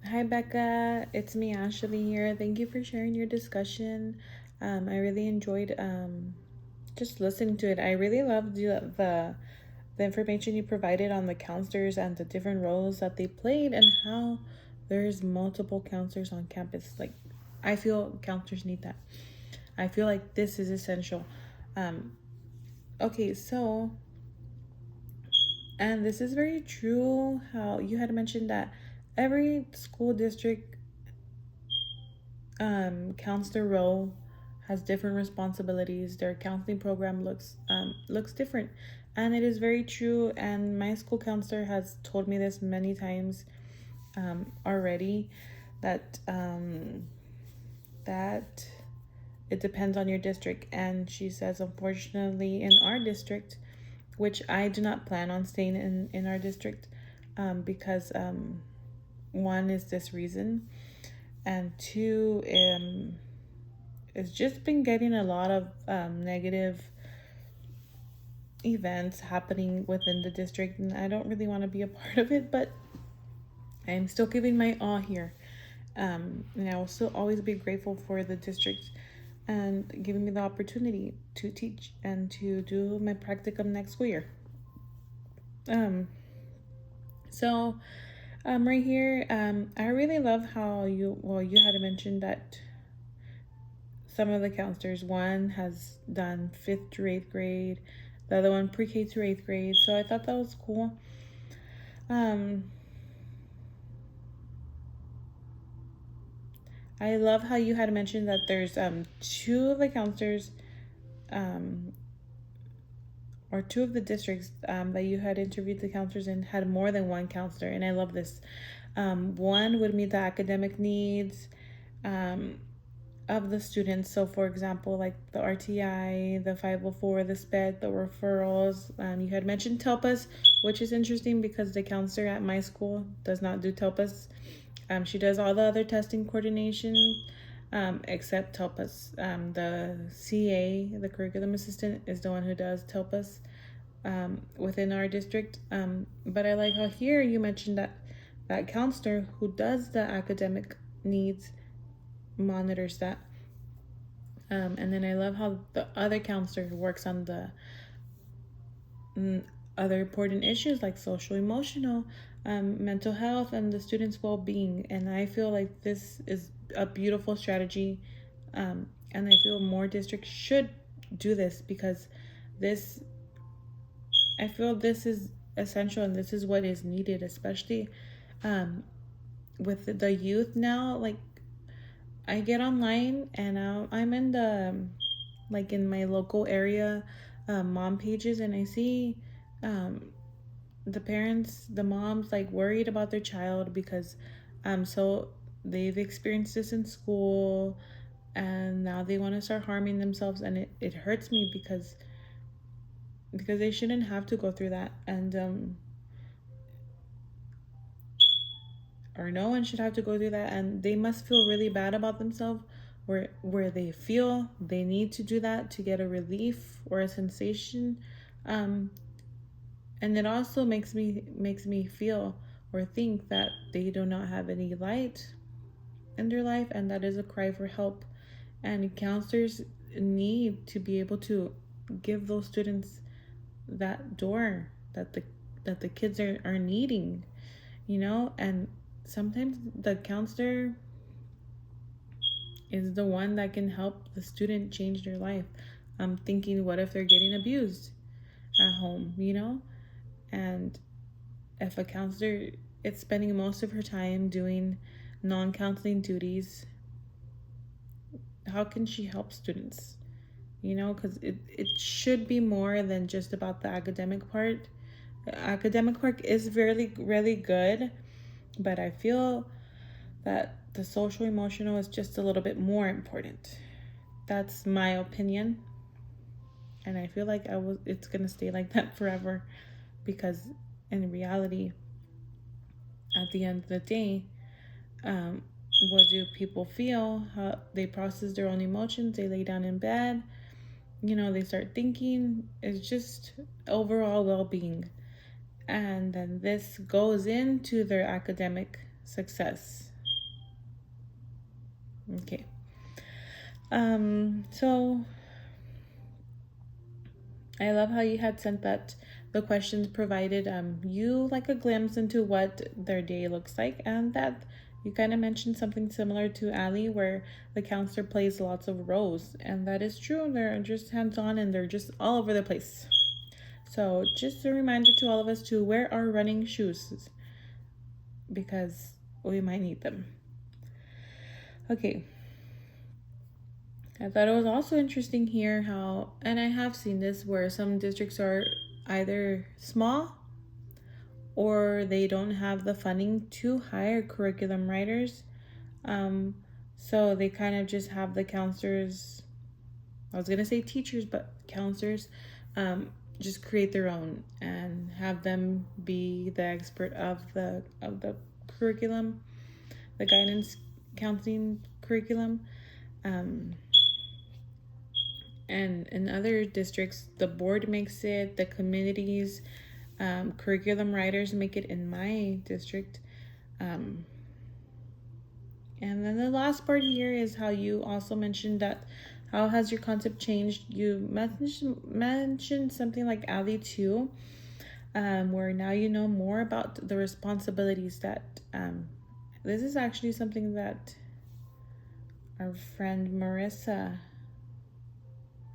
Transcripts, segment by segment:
Hi, Becca. It's me, Ashley here. Thank you for sharing your discussion. I really enjoyed just listening to it. I really loved the information you provided on the counselors and the different roles that they played and how there's multiple counselors on campus. Like, I feel counselors need that. I feel like this is essential. Um, okay, so and this is very true. How you had mentioned that every school district counselor role has different responsibilities. Their counseling program looks different, and it is very true. And my school counselor has told me this many times already that that it depends on your district. And she says, unfortunately, in our district, which I do not plan on staying in our district, because one is this reason, and two, it's just been getting a lot of negative events happening within the district, and I don't really want to be a part of it, but I'm still giving my all here. And I will still always be grateful for the district and giving me the opportunity to teach and to do my practicum next school year. Um, so, right here, I really love how you had mentioned that some of the counselors, one has done fifth through eighth grade, the other one pre-K through eighth grade. So I thought that was cool. Um, I love how you had mentioned that there's two of the counselors, um, or two of the districts that you had interviewed the counselors in had more than one counselor, and I love this. One would meet the academic needs um, of the students. So, for example, like the RTI, the 504, the SPED, the referrals. You had mentioned TELPAS, which is interesting because the counselor at my school does not do TELPAS. She does all the other testing coordination except TELPAS. The CA, the curriculum assistant, is the one who does TELPAS within our district. But I like how here you mentioned that that counselor who does the academic needs monitors that. And then I love how the other counselor works on the other important issues like social emotional, mental health, and the students' well-being. And I feel like this is a beautiful strategy, and I feel more districts should do this because this I feel this is essential and this is what is needed, especially um, with the youth now. Like I get online and I'm in the like in my local area mom pages, and I see um, the parents, the moms, like worried about their child because so they've experienced this in school and now they want to start harming themselves, and it hurts me because they shouldn't have to go through that, and or no one should have to go through that, and they must feel really bad about themselves where they feel they need to do that to get a relief or a sensation. um and it also makes me feel or think that they do not have any light in their life, and that is a cry for help. And counselors need to be able to give those students that door that the kids are needing, and sometimes the counselor is the one that can help the student change their life. I'm thinking, what if they're getting abused at home, and if a counselor is spending most of her time doing non-counseling duties, how can she help students? Because it should be more than just about the academic part. The academic part is really, really good, but I feel that the social emotional is just a little bit more important. That's my opinion, and I feel like it's gonna stay like that forever, because in reality, at the end of the day, um, what do people feel? How they process their own emotions? They lay down in bed. They start thinking. It's just overall well-being, and then this goes into their academic success. Okay. So I love how you had sent that the questions provided you like a glimpse into what their day looks like, and that you kind of mentioned something similar to Ali, where the counselor plays lots of roles, and that is true. They're just hands on and they're just all over the place. So just a reminder to all of us to wear our running shoes because we might need them. Okay, I thought it was also interesting here how, and I have seen this where some districts are either small or they don't have the funding to hire curriculum writers. Um, so they kind of just have the counselors, I was going to say teachers, but counselors, just create their own and have them be the expert of the curriculum, the guidance counseling curriculum. Um, and in other districts, the board makes it, the communities, curriculum writers make it in my district. Um, and then the last part here is how you also mentioned that how has your concept changed? You mentioned something like Ali too, where now you know more about the responsibilities that this is actually something that our friend Marissa,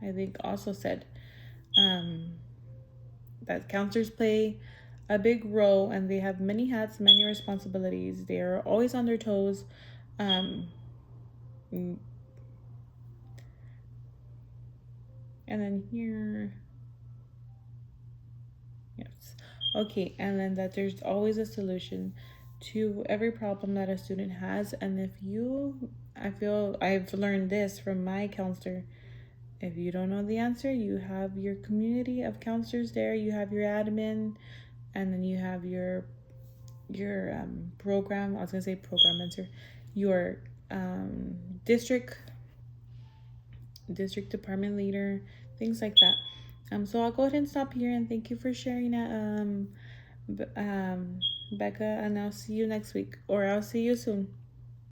I think, also said. Um, that counselors play a big role and they have many hats, many responsibilities. They are always on their toes. Um, and then here, yes. Okay, and then that there's always a solution to every problem that a student has. And if you, I feel I've learned this from my counselor. If you don't know the answer, you have your community of counselors there. You have your admin, and then you have your program. I was gonna say program answer. Your district department leader, things like that. So I'll go ahead and stop here and thank you for sharing that, Bekah, and I'll see you next week, or I'll see you soon.